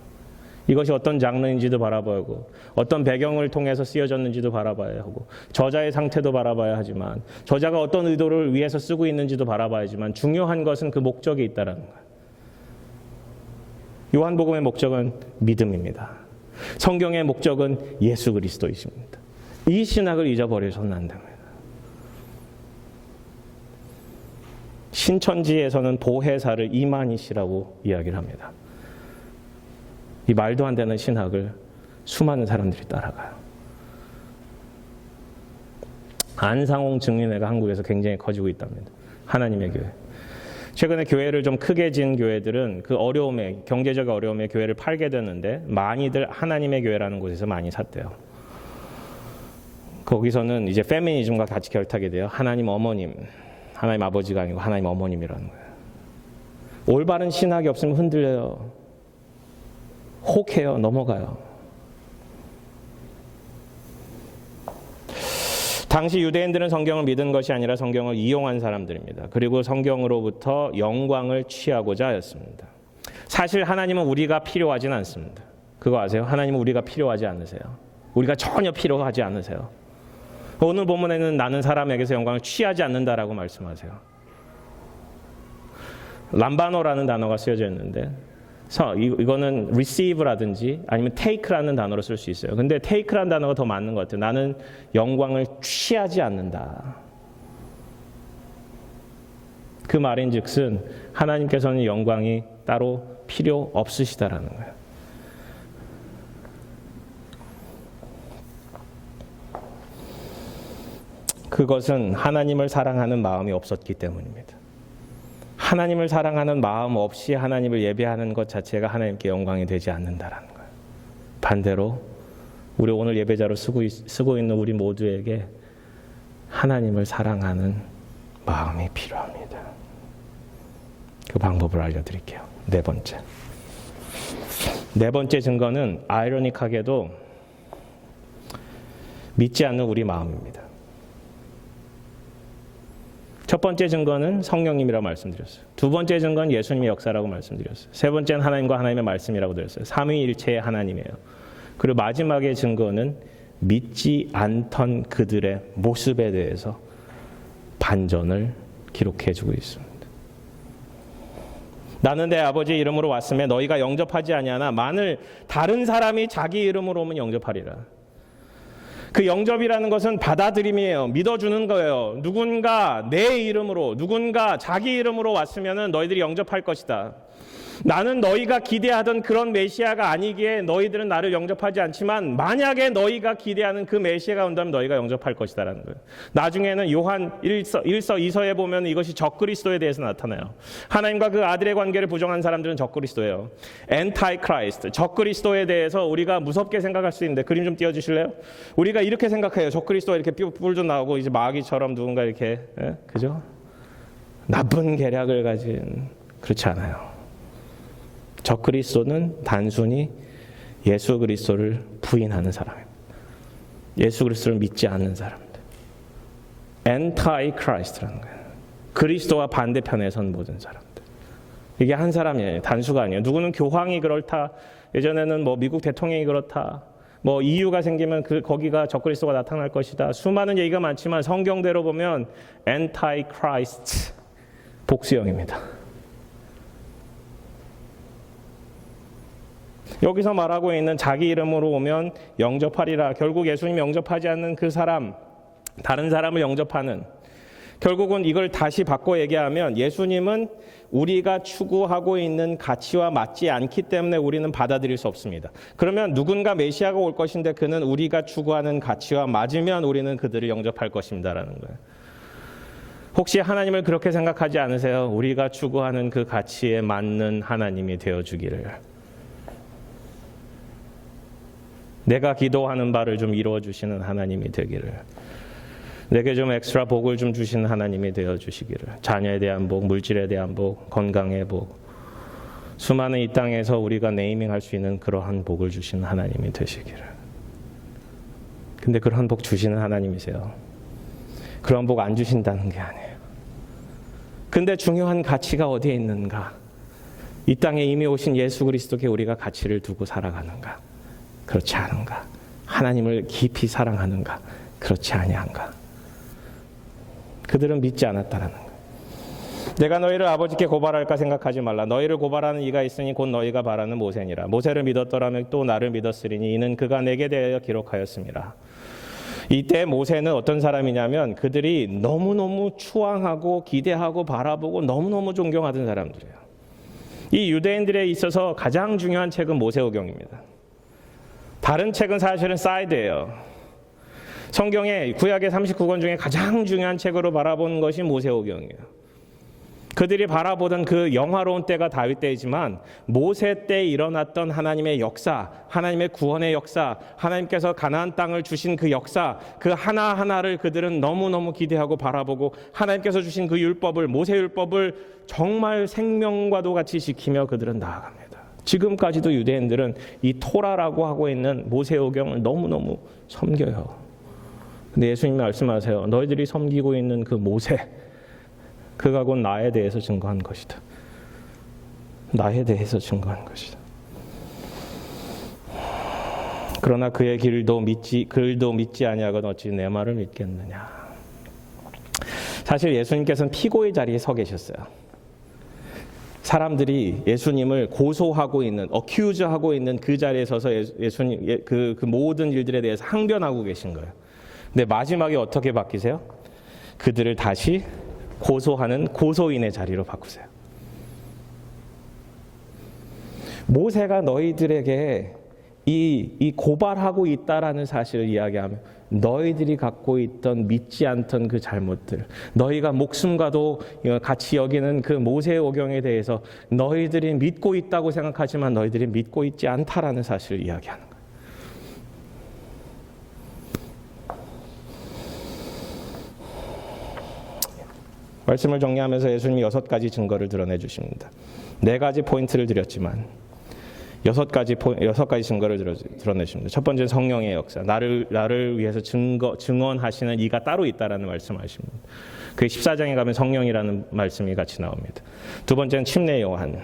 이것이 어떤 장르인지도 바라봐야 하고 어떤 배경을 통해서 쓰여졌는지도 바라봐야 하고 저자의 상태도 바라봐야 하지만 저자가 어떤 의도를 위해서 쓰고 있는지도 바라봐야지만 중요한 것은 그 목적이 있다는 거예요. 요한복음의 목적은 믿음입니다. 성경의 목적은 예수 그리스도이십니다. 이 신학을 잊어버려서는 안 됩니다. 신천지에서는 보혜사를 이만희씨라고 이야기를 합니다. 이 말도 안 되는 신학을 수많은 사람들이 따라가요. 안상홍 증인회가 한국에서 굉장히 커지고 있답니다. 하나님의 교회. 최근에 교회를 좀 크게 진 교회들은 그 어려움에, 경제적 어려움에 교회를 팔게 되는데 많이들 하나님의 교회라는 곳에서 많이 샀대요. 거기서는 이제 페미니즘과 같이 결탁이 돼요. 하나님 어머님, 하나님 아버지가 아니고 하나님 어머님이라는 거예요. 올바른 신학이 없으면 흔들려요. 혹해요. 넘어가요. 당시 유대인들은 성경을 믿은 것이 아니라 성경을 이용한 사람들입니다. 그리고 성경으로부터 영광을 취하고자 하였습니다. 사실 하나님은 우리가 필요하진 않습니다. 그거 아세요? 하나님은 우리가 필요하지 않으세요. 우리가 전혀 필요하지 않으세요. 오늘 본문에는 나는 사람에게서 영광을 취하지 않는다라고 말씀하세요. 람바노라는 단어가 쓰여져 있는데 이거는 receive라든지 아니면 take라는 단어로 쓸 수 있어요. 근데 take라는 단어가 더 맞는 것 같아요. 나는 영광을 취하지 않는다. 그 말인즉슨 하나님께서는 영광이 따로 필요 없으시다라는 거예요. 그것은 하나님을 사랑하는 마음이 없었기 때문입니다. 하나님을 사랑하는 마음 없이 하나님을 예배하는 것 자체가 하나님께 영광이 되지 않는다라는 거예요. 반대로 우리 오늘 예배자로 쓰고 있는 우리 모두에게 하나님을 사랑하는 마음이 필요합니다. 그 방법을 알려드릴게요. 네 번째 증거는 아이러니하게도 믿지 않는 우리 마음입니다. 첫 번째 증거는 성령님이라고 말씀드렸어요. 두 번째 증거는 예수님의 역사라고 말씀드렸어요. 세 번째는 하나님과 하나님의 말씀이라고 드렸어요. 삼위일체의 하나님이에요. 그리고 마지막의 증거는 믿지 않던 그들의 모습에 대해서 반전을 기록해주고 있습니다. 나는 내 아버지의 이름으로 왔음에 너희가 영접하지 아니하나 만일 다른 사람이 자기 이름으로 오면 영접하리라. 그 영접이라는 것은 받아들임이에요. 믿어주는 거예요. 누군가 내 이름으로, 누군가 자기 이름으로 왔으면 너희들이 영접할 것이다. 나는 너희가 기대하던 그런 메시아가 아니기에 너희들은 나를 영접하지 않지만 만약에 너희가 기대하는 그 메시아가 온다면 너희가 영접할 것이다라는 거예요. 나중에는 요한 1서, 2서에 보면 이것이 적그리스도에 대해서 나타나요. 하나님과 그 아들의 관계를 부정한 사람들은 적그리스도예요. 엔타이크라이스트, 적그리스도에 대해서 우리가 무섭게 생각할 수 있는데 그림 좀 띄워주실래요? 우리가 이렇게 생각해요. 적그리스도가 이렇게 뿔도 나오고 이제 마귀처럼 누군가 이렇게, 그죠? 나쁜 계략을 가진, 그렇지 않아요. 적그리스도는 단순히 예수 그리스도를 부인하는 사람입니다. 예수 그리스도를 믿지 않는 사람들. 엔타이크라이스트라는 거예요. 그리스도와 반대편에 선 모든 사람들. 이게 한 사람이에요. 단수가 아니에요. 누구는 교황이 그렇다. 예전에는 뭐 미국 대통령이 그렇다. 뭐 이유가 생기면 거기가 적그리스도가 나타날 것이다. 수많은 얘기가 많지만 성경대로 보면 엔타이크라이스트 복수형입니다. 여기서 말하고 있는 자기 이름으로 오면 영접하리라. 결국 예수님이 영접하지 않는 그 사람, 다른 사람을 영접하는. 결국은 이걸 다시 바꿔 얘기하면 예수님은 우리가 추구하고 있는 가치와 맞지 않기 때문에 우리는 받아들일 수 없습니다. 그러면 누군가 메시아가 올 것인데 그는 우리가 추구하는 가치와 맞으면 우리는 그들을 영접할 것입니다라는 거예요. 혹시 하나님을 그렇게 생각하지 않으세요? 우리가 추구하는 그 가치에 맞는 하나님이 되어주기를. 내가 기도하는 바를 좀 이루어주시는 하나님이 되기를. 내게 좀 엑스트라 복을 좀 주시는 하나님이 되어주시기를. 자녀에 대한 복, 물질에 대한 복, 건강의 복. 수많은 이 땅에서 우리가 네이밍할 수 있는 그러한 복을 주시는 하나님이 되시기를. 근데 그러한 복 주시는 하나님이세요. 그런 복 안 주신다는 게 아니에요. 근데 중요한 가치가 어디에 있는가? 이 땅에 이미 오신 예수 그리스도께 우리가 가치를 두고 살아가는가? 그렇지 않은가? 하나님을 깊이 사랑하는가? 그렇지 아니한가? 그들은 믿지 않았다라는 거예요. 내가 너희를 아버지께 고발할까 생각하지 말라. 너희를 고발하는 이가 있으니 곧 너희가 바라는 모세니라. 모세를 믿었더라면 또 나를 믿었으리니 이는 그가 내게 대하여 기록하였음이라. 이때 모세는 어떤 사람이냐면 그들이 너무너무 추앙하고 기대하고 바라보고 너무너무 존경하던 사람들이에요. 이 유대인들에 있어서 가장 중요한 책은 모세오경입니다. 다른 책은 사실은 사이드예요. 성경의 구약의 39권 중에 가장 중요한 책으로 바라보는 것이 모세오경이에요. 그들이 바라보던 그 영화로운 때가 다윗 때이지만 모세 때 일어났던 하나님의 역사, 하나님의 구원의 역사, 하나님께서 가나안 땅을 주신 그 역사, 그 하나하나를 그들은 너무너무 기대하고 바라보고 하나님께서 주신 그 율법을, 모세 율법을 정말 생명과도 같이 지키며 그들은 나아갑니다. 지금까지도 유대인들은 이 토라라고 하고 있는 모세오경을 너무너무 섬겨요. 근데 예수님이 말씀하세요. 너희들이 섬기고 있는 그 모세, 그가 곧 나에 대해서 증거한 것이다. 나에 대해서 증거한 것이다. 그러나 그의 글도 믿지 아니하거든 어찌 내 말을 믿겠느냐. 사실 예수님께서는 피고의 자리에 서 계셨어요. 사람들이 예수님을 고소하고 있는, 어큐즈하고 있는 그 자리에 서서 예수님 그 모든 일들에 대해서 항변하고 계신 거예요. 근데 마지막에 어떻게 바뀌세요? 그들을 다시 고소하는 고소인의 자리로 바꾸세요. 모세가 너희들에게 이 고발하고 있다라는 사실을 이야기하면 너희들이 갖고 있던 믿지 않던 그 잘못들, 너희가 목숨과도 같이 여기는 그 모세오경에 대해서 너희들이 믿고 있다고 생각하지만 너희들이 믿고 있지 않다라는 사실을 이야기하는 거예요. 말씀을 정리하면서 예수님이 6가지 증거를 드러내 주십니다. 4가지 포인트를 드렸지만 6가지 증거를 드러내 주십니다. 첫 번째는 성령의 역사. 나를 위해서 증언하시는 이가 따로 있다라는 말씀하십니다. 그 14장에 가면 성령이라는 말씀이 같이 나옵니다. 두 번째는 침례 요한.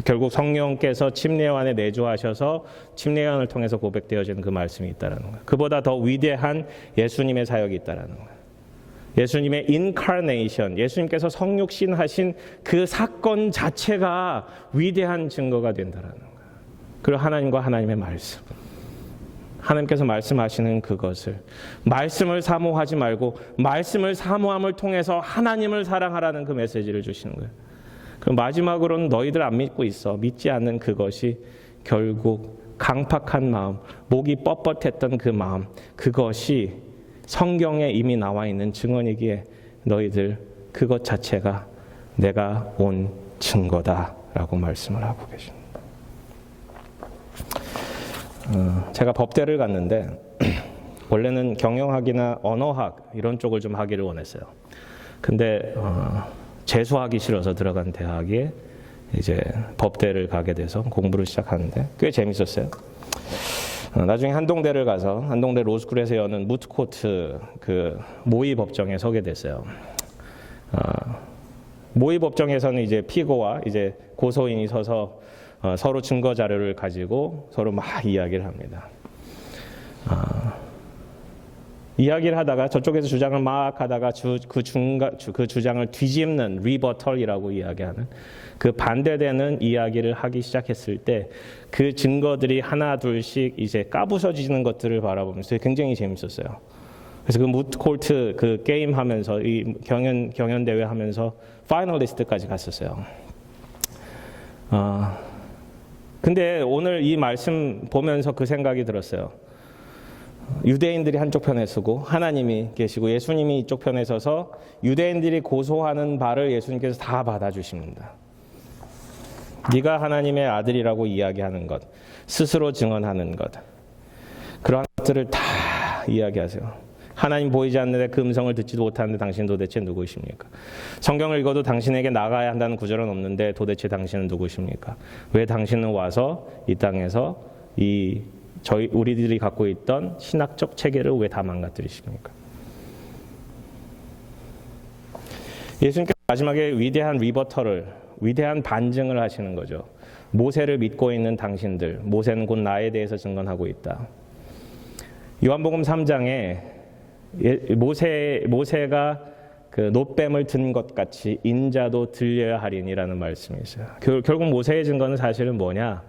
결국 성령께서 침례 요한에 내주하셔서 침례 요한을 통해서 고백되어지는 그 말씀이 있다라는 거예요. 그보다 더 위대한 예수님의 사역이 있다라는 거예요. 예수님의 인카네이션, 예수님께서 성육신하신 그 사건 자체가 위대한 증거가 된다라는 거예요. 그리고 하나님과 하나님의 말씀. 하나님께서 말씀하시는 그것을, 말씀을 사모하지 말고 말씀을 사모함을 통해서 하나님을 사랑하라는 그 메시지를 주시는 거예요. 그 마지막으로는 너희들 안 믿고 있어. 믿지 않는 그것이 결국 강팍한 마음, 목이 뻣뻣했던 그 마음, 그것이 성경에 이미 나와 있는 증언이기에 너희들 그것 자체가 내가 온 증거다라고 말씀을 하고 계십니다. 제가 법대를 갔는데 원래는 경영학이나 언어학 이런 쪽을 좀 하기를 원했어요. 근데 재수하기 싫어서 들어간 대학에 이제 법대를 가게 돼서 공부를 시작하는데 꽤 재밌었어요. 나중에 한동대를 가서 한동대 로스쿨에서 여는 무트코트 그 모의 법정에 서게 됐어요. 모의 법정에서는 이제 피고와 이제 고소인이 서서 서로 증거 자료를 가지고 서로 막 이야기를 합니다. 이야기를 하다가 저쪽에서 주장을 막 하다가 그 주장을 뒤집는 리버털이라고 이야기하는 그 반대되는 이야기를 하기 시작했을 때 그 증거들이 하나 둘씩 이제 까부서지는 것들을 바라보면서 굉장히 재밌었어요. 그래서 그 무트코트 그 게임 하면서 이 경연 대회 하면서 파이널리스트까지 갔었어요. 근데 오늘 이 말씀 보면서 그 생각이 들었어요. 유대인들이 한쪽 편에 서고 하나님이 계시고 예수님이 이쪽 편에 서서 유대인들이 고소하는 바를 예수님께서 다 받아주십니다. 네가 하나님의 아들이라고 이야기하는 것, 스스로 증언하는 것, 그러한 것들을 다 이야기하세요. 하나님 보이지 않는데 그 음성을 듣지도 못하는데 당신 도대체 누구십니까? 성경을 읽어도 당신에게 나가야 한다는 구절은 없는데 도대체 당신은 누구십니까? 왜 당신은 와서 이 땅에서 우리들이 갖고 있던 신학적 체계를 왜 다 망가뜨리십니까? 예수님께서 마지막에 위대한 리버터를, 위대한 반증을 하시는 거죠. 모세를 믿고 있는 당신들, 모세는 곧 나에 대해서 증언하고 있다. 요한복음 3장에 모세가 그 놋뱀을 든 것 같이 인자도 들려야 하리니라는 말씀이 있어요. 결국 모세의 증거는 사실은 뭐냐?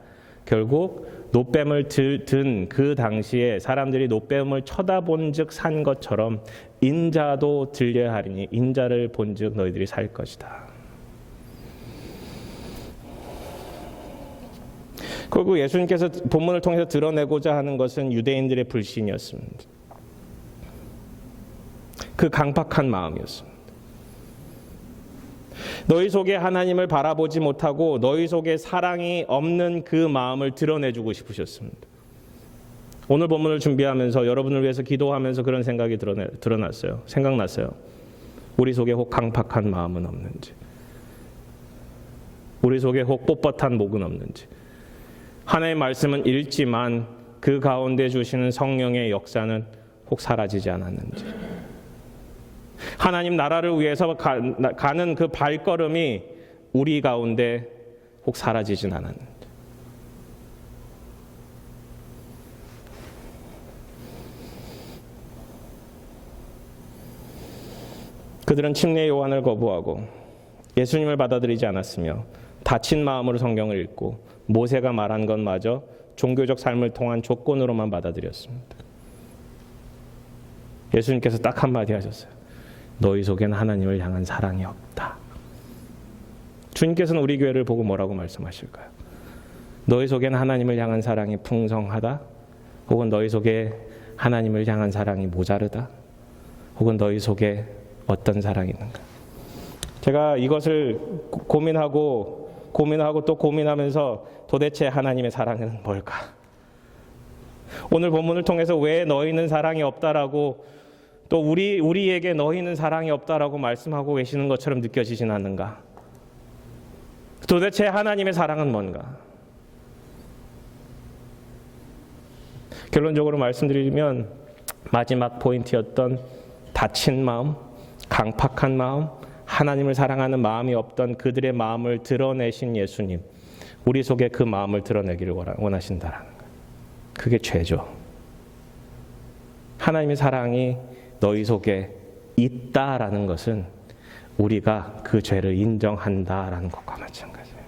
결국 놋뱀을 든 그 당시에 사람들이 놋뱀을 쳐다본 즉 산 것처럼 인자도 들려야 하리니 인자를 본 즉 너희들이 살 것이다. 결국 예수님께서 본문을 통해서 드러내고자 하는 것은 유대인들의 불신이었습니다. 그 강팍한 마음이었습니다. 너희 속에 하나님을 바라보지 못하고 너희 속에 사랑이 없는 그 마음을 드러내주고 싶으셨습니다. 오늘 본문을 준비하면서 여러분을 위해서 기도하면서 그런 생각이 생각났어요. 우리 속에 혹 강팍한 마음은 없는지, 우리 속에 혹 뻣뻣한 목은 없는지, 하나님의 말씀은 읽지만 그 가운데 주시는 성령의 역사는 혹 사라지지 않았는지, 하나님 나라를 위해서 가는 그 발걸음이 우리 가운데 혹 사라지진 않았는지. 그들은 침례 요한을 거부하고 예수님을 받아들이지 않았으며 닫힌 마음으로 성경을 읽고 모세가 말한 것마저 종교적 삶을 통한 조건으로만 받아들였습니다. 예수님께서 딱 한마디 하셨어요. 너희 속에는 하나님을 향한 사랑이 없다. 주님께서는 우리 교회를 보고 뭐라고 말씀하실까요? 너희 속에는 하나님을 향한 사랑이 풍성하다? 혹은 너희 속에 하나님을 향한 사랑이 모자르다? 혹은 너희 속에 어떤 사랑이 있는가? 제가 이것을 고민하고 또 고민하면서 도대체 하나님의 사랑은 뭘까? 오늘 본문을 통해서 왜 너희는 사랑이 없다라고 또 우리에게 너희는 사랑이 없다라고 말씀하고 계시는 것처럼 느껴지진 않는가? 도대체 하나님의 사랑은 뭔가? 결론적으로 말씀드리면 마지막 포인트였던 닫힌 마음, 강팍한 마음, 하나님을 사랑하는 마음이 없던 그들의 마음을 드러내신 예수님, 우리 속에 그 마음을 드러내기를 원하신다라는 거예요. 그게 죄죠. 하나님의 사랑이 너희 속에 있다라는 것은 우리가 그 죄를 인정한다라는 것과 마찬가지예요.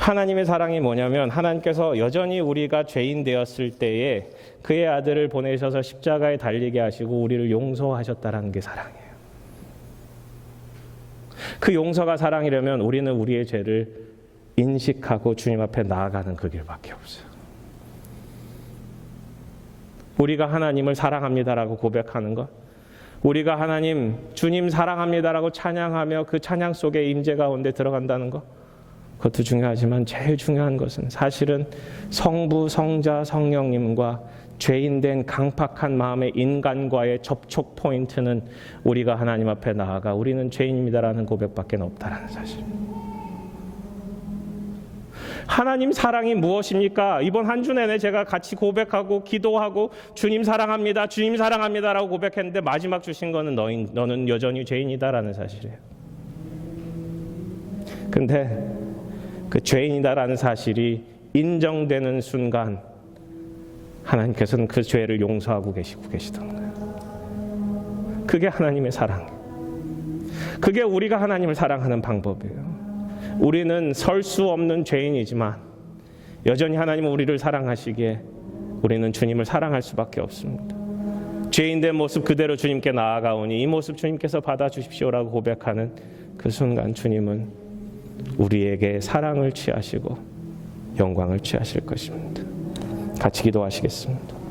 하나님의 사랑이 뭐냐면 하나님께서 여전히 우리가 죄인 되었을 때에 그의 아들을 보내셔서 십자가에 달리게 하시고 우리를 용서하셨다라는 게 사랑이에요. 그 용서가 사랑이라면 우리는 우리의 죄를 인식하고 주님 앞에 나아가는 그 길밖에 없어요. 우리가 하나님을 사랑합니다라고 고백하는 것, 우리가 하나님, 주님 사랑합니다라고 찬양하며 그 찬양 속에 임재 가운데 들어간다는 것, 그것도 중요하지만 제일 중요한 것은 사실은 성부, 성자, 성령님과 죄인된 강팍한 마음의 인간과의 접촉 포인트는 우리가 하나님 앞에 나아가 우리는 죄인입니다라는 고백밖에 없다라는 사실. 하나님 사랑이 무엇입니까? 이번 한 주 내내 제가 같이 고백하고 기도하고 주님 사랑합니다, 주님 사랑합니다라고 고백했는데 마지막 주신 거는 너는 여전히 죄인이다라는 사실이에요. 근데 그 죄인이다라는 사실이 인정되는 순간 하나님께서는 그 죄를 용서하고 계시던 거예요. 그게 하나님의 사랑. 그게 우리가 하나님을 사랑하는 방법이에요. 우리는 설 수 없는 죄인이지만 여전히 하나님은 우리를 사랑하시기에 우리는 주님을 사랑할 수밖에 없습니다. 죄인된 모습 그대로 주님께 나아가오니 이 모습 주님께서 받아주십시오라고 고백하는 그 순간 주님은 우리에게 사랑을 취하시고 영광을 취하실 것입니다. 같이 기도하시겠습니다.